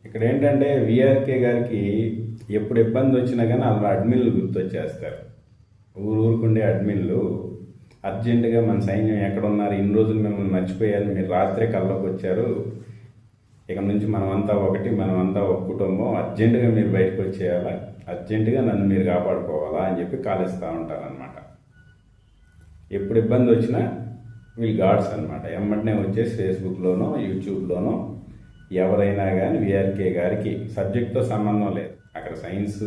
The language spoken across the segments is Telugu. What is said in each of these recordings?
ఇక్కడ ఏంటంటే విఆర్కే గారికి ఎప్పుడు ఇబ్బంది వచ్చినా కానీ వాళ్ళు అడ్మిన్లు గుర్తొచ్చేస్తారు. ఊరుకుండే అడ్మిన్లు అర్జెంటుగా మన సైన్యం ఎక్కడున్నారు, ఇన్ని రోజులు మిమ్మల్ని మర్చిపోయారు, మీరు రాత్రే కల్లోకి వచ్చారు, ఇక నుంచి మనమంతా ఒకటి, మనమంతా ఒక కుటుంబం, అర్జెంటుగా మీరు బయటకు వచ్చేయాలా, అర్జెంటుగా నన్ను మీరు కాపాడుకోవాలా అని చెప్పి కాలుస్తూ ఉంటారనమాట. ఎప్పుడు ఇబ్బంది వచ్చినా వీళ్ళు గాడ్స్ అనమాట. ఎమ్మటనే వచ్చేసి ఫేస్బుక్లోనో యూట్యూబ్లోనో ఎవరైనా కానీ విఆర్కే గారికి సబ్జెక్ట్తో సంబంధం లేదు. అక్కడ సైన్స్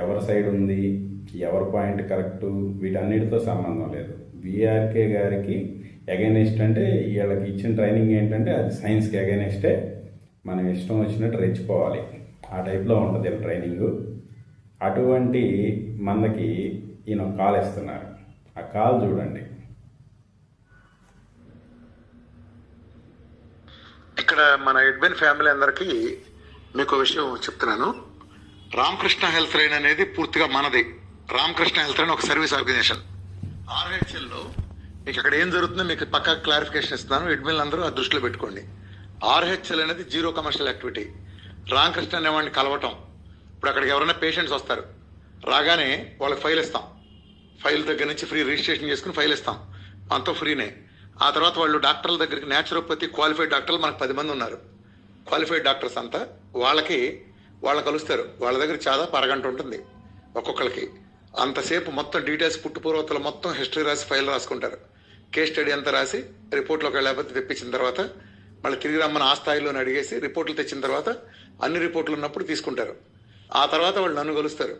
ఎవరి సైడ్ ఉంది, ఎవరి పాయింట్ కరెక్టు, వీటన్నిటితో సంబంధం లేదు. విఆర్కే గారికి అగైనెస్ట్ అంటే వీళ్ళకి ఇచ్చిన ట్రైనింగ్ ఏంటంటే అది సైన్స్కి అగైనెస్టే, మనం ఇష్టం వచ్చినట్టు రెచ్చిపోవాలి, ఆ టైప్లో ఉంటుంది వీళ్ళ ట్రైనింగు. అటువంటి మనకి ఈయన కాల్ ఇస్తున్నారు. ఆ కాల్ చూడండి. ఇక్కడ మన ఎడ్మిన్ ఫ్యామిలీ అందరికీ మీకు విషయం చెప్తున్నాను. రామకృష్ణ హెల్త్ లైన్ అనేది పూర్తిగా మనది. రామకృష్ణ హెల్త్ లైన్ ఒక సర్వీస్ ఆర్గనైజేషన్. ఆర్హెచ్ఎల్లో మీకు ఇక్కడ ఏం జరుగుతుందో మీకు పక్కా క్లారిఫికేషన్ ఇస్తున్నాను. ఎడ్మిన్లు అందరూ ఆ దృష్టిలో పెట్టుకోండి. ఆర్హెచ్ఎల్ అనేది జీరో కమర్షియల్ యాక్టివిటీ. రామకృష్ణ అనేవాడిని కలవటం. ఇప్పుడు అక్కడికి ఎవరైనా పేషెంట్స్ వస్తారు, రాగానే వాళ్ళకి ఫైల్ ఇస్తాం. ఫైల్ దగ్గర నుంచి ఫ్రీ రిజిస్ట్రేషన్ చేసుకుని ఫైల్ ఇస్తాం, అంతా ఫ్రీనే. ఆ తర్వాత వాళ్ళు డాక్టర్ల దగ్గరికి న్యాచురోపతి క్వాలిఫైడ్ డాక్టర్లు మనకు 10 మంది ఉన్నారు. క్వాలిఫైడ్ డాక్టర్స్ అంతా వాళ్ళు కలుస్తారు. వాళ్ళ దగ్గర చాలా అరగంట ఉంటుంది ఒక్కొక్కరికి. అంతసేపు మొత్తం డీటెయిల్స్ పుట్టుపూర్వతలు మొత్తం హిస్టరీ రాసి ఫైల్ రాసుకుంటారు. కేస్ స్టడీ అంతా రాసి రిపోర్ట్లోకి వెళ్ళకపోతే తెప్పించిన తర్వాత మళ్ళీ తిరిగి రమ్మని ఆ స్థాయిలోనే అడిగేసి రిపోర్ట్లు తెచ్చిన తర్వాత అన్ని రిపోర్ట్లు ఉన్నప్పుడు తీసుకుంటారు. ఆ తర్వాత వాళ్ళు నన్ను కలుస్తారు.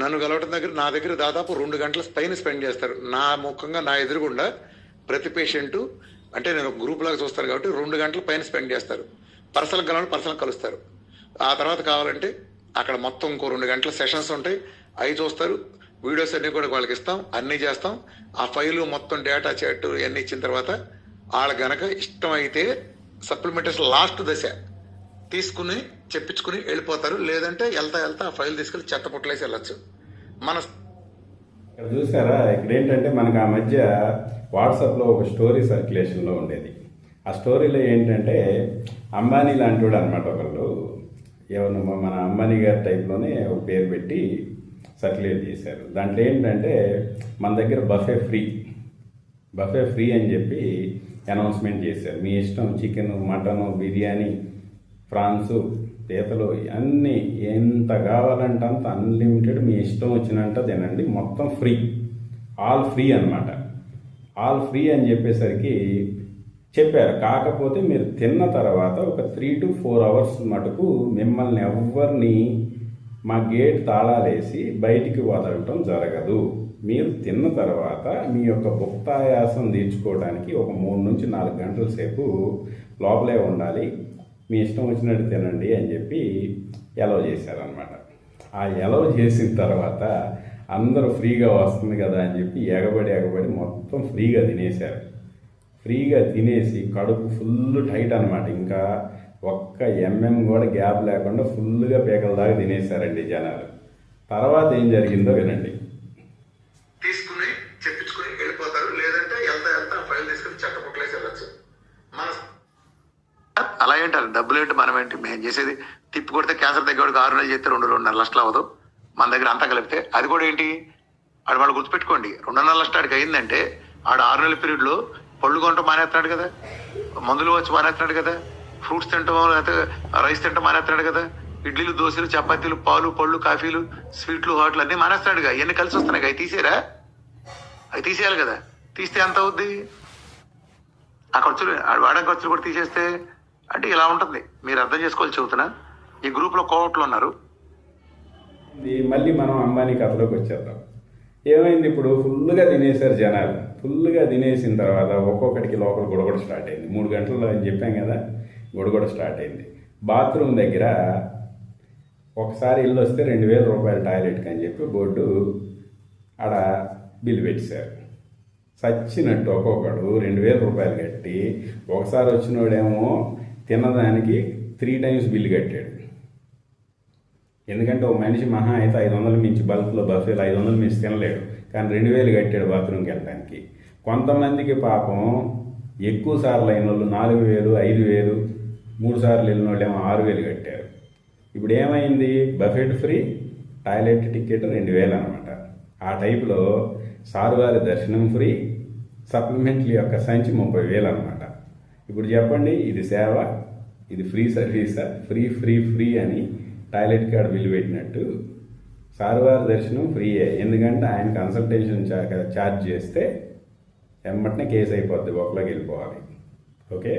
నన్ను కలవటం నా దగ్గర దాదాపు 2 గంటల పైన స్పెండ్ చేస్తారు. నా ముఖంగా నా ఎదురుగుండా ప్రతి పేషెంటు, అంటే నేను ఒక గ్రూప్ లాగా చూస్తారు కాబట్టి 2 గంటల పైన స్పెండ్ చేస్తారు. పర్సనల్ పర్సనల్ కలుస్తారు. ఆ తర్వాత కావాలంటే అక్కడ మొత్తం ఇంకో 2 గంటల సెషన్స్ ఉంటాయి, అవి చూస్తారు. వీడియోస్ అన్నీ కూడా వాళ్ళకి ఇస్తాం, అన్నీ చేస్తాం. ఆ ఫైలు మొత్తం డేటా చాట్ ఇవన్నీ ఇచ్చిన తర్వాత వాళ్ళ గనక ఇష్టమైతే సప్లిమెంటేషన్ లాస్ట్ దశ తీసుకుని చెప్పించుకుని వెళ్ళిపోతారు. లేదంటే వెళ్తా ఆ ఫైల్ తీసుకెళ్ళి చెత్తపుట్లేసి వెళ్ళచ్చు. మన ఇక్కడ చూసారా, ఇక్కడ ఏంటంటే మనకు ఆ మధ్య వాట్సాప్లో ఒక స్టోరీ సర్క్యులేషన్లో ఉండేది. ఆ స్టోరీలో ఏంటంటే అంబానీ లాంటి వాడు అనమాట ఒకళ్ళు, ఎవరు మన అంబానీ గారి టైప్లోనే ఒక పేరు పెట్టి సర్క్యులేట్ చేశారు. దాంట్లో ఏంటంటే మన దగ్గర బఫే ఫ్రీ అని చెప్పి అనౌన్స్మెంట్ చేశారు. మీ ఇష్టం చికెన్, మటను, బిర్యానీ, ఫ్రాన్సు, పీతలు అన్నీ ఎంత కావాలంటే అంత అన్లిమిటెడ్, మీ ఇష్టం వచ్చినంత తినండి, మొత్తం ఫ్రీ, ఆల్ ఫ్రీ అనమాట. ఆల్ ఫ్రీ అని చెప్పేసరికి చెప్పారు. కాకపోతే మీరు తిన్న తర్వాత ఒక 3 to 4 hours మటుకు మిమ్మల్ని ఎవరిని మా గేట్ తాళాలేసి బయటికి వదలటం జరగదు. మీరు తిన్న తర్వాత మీ యొక్క భుక్తాయాసం తీర్చుకోవడానికి ఒక 3 నుంచి 4 గంటల సేపు లోపలే ఉండాలి, మీ ఇష్టం వచ్చినట్టు తినండి అని చెప్పి ఎలవ్ చేశారనమాట. ఆ ఎలవ్ చేసిన తర్వాత అందరూ ఫ్రీగా వస్తుంది కదా అని చెప్పి ఎగబడి మొత్తం ఫ్రీగా తినేశారు. ఫ్రీగా తినేసి కడుపు ఫుల్ టైట్ అనమాట. ఇంకా ఒక్క కూడా గ్యాప్ లేకుండా ఫుల్గా పేకల దాకా తినేశారండి జనాలు. తర్వాత ఏం జరిగిందో వినండి. తీసుకుని చెప్పించుకుని వెళ్ళిపోతారు. లేదంటే వెళ్తా ఫైల్ తీసుకుని చెట్టపుట్లేసి వెళ్ళచ్చు. అలా ఏంటారు, డబ్బులు ఏంటి, మనం ఏంటి, మేము చేసేది తిప్పి కొడితే క్యాన్సర్ తగ్గేవాడికి 6 నెలలు చేస్తే 2.5 లక్షలు అవ్వదు. మన దగ్గర అంతా కలిపితే అది కూడా ఏంటి, వాళ్ళు గుర్తుపెట్టుకోండి, 2.5 లక్షలు ఆడికి అయిందంటే ఆడు 6 నెలల పీరియడ్లో పళ్ళు కొనటం మానేస్తున్నాడు కదా, మందులు వచ్చి మానేస్తున్నాడు కదా, ఫ్రూట్స్ తింటాం లేకపోతే రైస్ తింటాం మానేస్తున్నాడు కదా, ఇడ్లీలు, దోశలు, చపాతీలు, పాలు, పళ్ళు, కాఫీలు, స్వీట్లు, హాట్లు అన్నీ మానేస్తున్నాడుగా. ఇవన్నీ కలిసి వస్తున్నాయి. అవి తీసేరా, అవి తీసేయాలి కదా. తీస్తే ఎంత అవుద్ది ఆ ఖర్చులు, వాడే ఖర్చులు కూడా తీసేస్తే అంటే ఇలా ఉంటుంది. మీరు అర్థం చేసుకోవాలి చెబుతున్నా. ఈ గ్రూప్లో కోవట్లు ఉన్నారు. మళ్ళీ మనం అంబానీ కథలోకి వచ్చేద్దాం. ఏమైంది, ఇప్పుడు ఫుల్గా తినేశారు జనాలు. ఫుల్గా తినేసిన తర్వాత ఒక్కొక్కడికి లోపల గొడగొడ స్టార్ట్ అయింది. 3 గంటల్లో అని చెప్పాం కదా, గొడగొడ స్టార్ట్ అయింది. బాత్రూమ్ దగ్గర ఒకసారి ఇల్లు వస్తే 2,000 రూపాయలు టాయిలెట్కి అని చెప్పి బోర్డు ఆడ బిల్లు పెట్టేశారు. చచ్చినట్టు ఒక్కొక్కడు 2,000 రూపాయలు కట్టి, ఒకసారి వచ్చినోడేమో తినదానికి 3 times బిల్లు కట్టాడు. ఎందుకంటే ఒక మనిషి మహా అయితే 500 మించి బల్క్లో బఫేలు 500 మించి తినలేడు, కానీ 2,000 కట్టాడు బాత్రూమ్కి వెళ్ళడానికి. కొంతమందికి పాపం ఎక్కువ సార్లు అయిన వాళ్ళు 4,000, 5,000 3 సార్లు వెళ్ళిన వాళ్ళు ఏమో 6,000 కట్టారు. ఇప్పుడు ఏమైంది, బఫెట్ ఫ్రీ, టాయిలెట్ టికెట్ 2,000 అనమాట. ఆ టైపులో సారువారి దర్శనం ఫ్రీ, సప్లిమెంటరీ యొక్క సంచి 30,000 అనమాట. ఇప్పుడు చెప్పండి, ఇది సేవ, ఇది ఫ్రీ సర్వీసా? ఫ్రీ ఫ్రీ ఫ్రీ అని టాయిలెట్ కార్డు బిల్లు పెట్టినట్టు సారువారి దర్శనం ఫ్రీయే. ఎందుకంటే ఆయన కన్సల్టేషన్ ఛార్జ్ చేస్తే వెంబటనే కేసు అయిపోద్ది, బొక్కలోకి వెళ్ళిపోవాలి. ఓకే,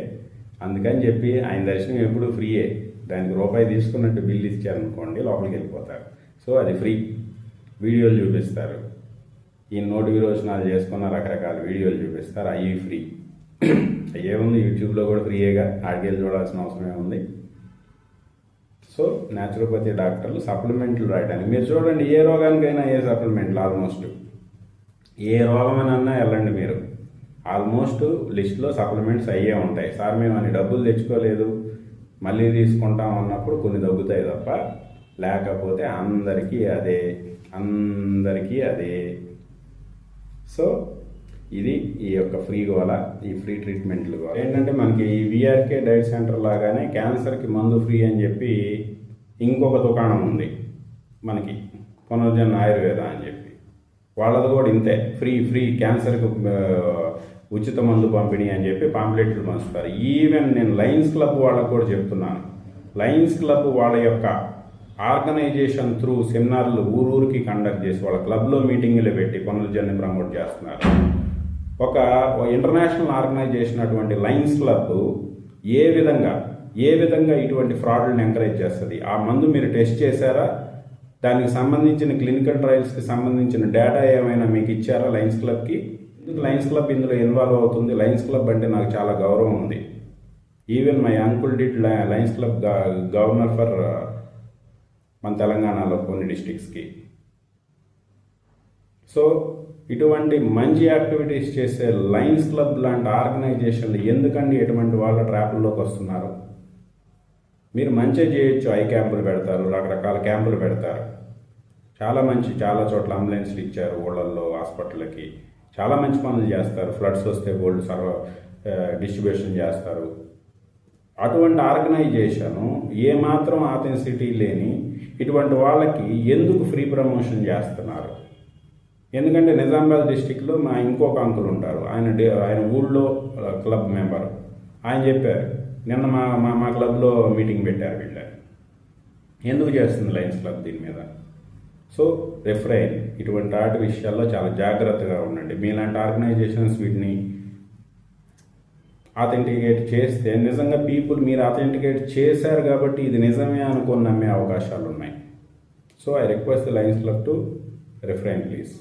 అందుకని చెప్పి ఆయన దర్శనం ఎప్పుడు ఫ్రీయే. దానికి రూపాయి తీసుకున్నట్టు బిల్లు ఇచ్చారనుకోండి, లోపలికి వెళ్ళిపోతారు. సో అది ఫ్రీ. వీడియోలు చూపిస్తారు, ఈ నోటి విరోచనాలు చేసుకున్న రకరకాల వీడియోలు చూపిస్తారు, అవి ఫ్రీ. ఏముంది, యూట్యూబ్లో కూడా ఫ్రీయేగా, ఆడికెళ్ళి చూడాల్సిన అవసరమే ఉంది. సో న్యాచురోపతి డాక్టర్లు సప్లిమెంట్లు రాయడానికి, మీరు చూడండి, ఏ రోగానికైనా ఏ సప్లిమెంట్లు ఆల్మోస్ట్ ఏ రోగమనన్నా వెళ్ళండి మీరు, ఆల్మోస్ట్ లిస్ట్లో సప్లిమెంట్స్ అయ్యే ఉంటాయి. సార్ మేము అని డబ్బులు తెచ్చుకోలేదు, మళ్ళీ తీసుకుంటాం అన్నప్పుడు కొన్ని తగ్గుతాయి తప్ప, లేకపోతే అందరికీ అదే. సో ఇది ఈ యొక్క ఫ్రీ గోల, ఈ ఫ్రీ ట్రీట్మెంట్లు గోల ఏంటంటే, మనకి ఈ విఆర్కే డైట్ సెంటర్ లాగానే క్యాన్సర్కి మందు ఫ్రీ అని చెప్పి ఇంకొక దుకాణం ఉంది మనకి, పునర్జన్ ఆయుర్వేద అని చెప్పి, వాళ్ళది కూడా ఇంతే, ఫ్రీ క్యాన్సర్కి ఉచిత మందు పంపిణీ అని చెప్పి పాంప్లెట్లు పంచుతారు. ఈవెన్ నేను లయన్స్ క్లబ్ వాళ్ళకు కూడా చెప్తున్నాను, లయన్స్ క్లబ్ వాళ్ళ యొక్క ఆర్గనైజేషన్ త్రూ సెమినార్లు ఊరూరికి కండక్ట్ చేసి వాళ్ళ క్లబ్లో మీటింగ్లు పెట్టి పునర్జన్ని ప్రమోట్ చేస్తున్నారు. ఒక ఇంటర్నేషనల్ ఆర్గనైజేషన్ అటువంటి లయన్స్ క్లబ్ ఏ విధంగా ఇటువంటి ఫ్రాడ్లను ఎంకరేజ్ చేస్తుంది? ఆ మందు మీరు టెస్ట్ చేశారా? దానికి సంబంధించిన క్లినికల్ ట్రయల్స్కి సంబంధించిన డేటా ఏమైనా మీకు ఇచ్చారా లయన్స్ క్లబ్కి? లయన్స్ క్లబ్ ఇందులో ఇన్వాల్వ్ అవుతుంది. లయన్స్ క్లబ్ అంటే నాకు చాలా గౌరవం ఉంది. Even my uncle did Lions club governor for మన తెలంగాణలో కొన్ని డిస్ట్రిక్ట్స్కి. సో ఇటువంటి మంచి యాక్టివిటీస్ చేసే లయన్స్ క్లబ్ లాంటి ఆర్గనైజేషన్లు ఎందుకండి ఎటువంటి వాళ్ళ ట్రాపుల్లోకి వస్తున్నారు? మీరు మంచిగా చేయొచ్చు, ఐ క్యాంపులు పెడతారు, రకరకాల క్యాంపులు పెడతారు, చాలా చోట్ల అంబులెన్స్లు ఇచ్చారు ఊళ్ళల్లో, హాస్పిటల్కి, చాలా మంచి పనులు చేస్తారు. ఫ్లడ్స్ వస్తే గోల్డ్ డిస్ట్రిబ్యూషన్ చేస్తారు. అటువంటి ఆర్గనైజేషను ఏమాత్రం ఆథెంటిసిటీ లేని ఇటువంటి వాళ్ళకి ఎందుకు ఫ్రీ ప్రమోషన్ చేస్తున్నారు? ఎందుకంటే నిజామాబాద్ డిస్టిక్లో మా ఇంకొక అంకుల్ ఉంటారు, ఆయన ఊళ్ళో క్లబ్ మెంబర్. ఆయన చెప్పారు, నిన్న మా క్లబ్లో మీటింగ్ పెట్టారు వీళ్ళని. ఎందుకు చేస్తుంది లయన్స్ క్లబ్ దీని మీద? సో రిఫ్రైన్, ఇటువంటి వాటి విషయాల్లో చాలా జాగ్రత్తగా ఉండండి. మీలాంటి ఆర్గనైజేషన్స్ వీటిని ఆథెంటికేట్ చేస్తే నిజంగా మీరు ఆథెంటికేట్ చేశారు కాబట్టి ఇది నిజమే అనుకొని నమ్మే అవకాశాలు ఉన్నాయి. So I request the Lions club to refrain please.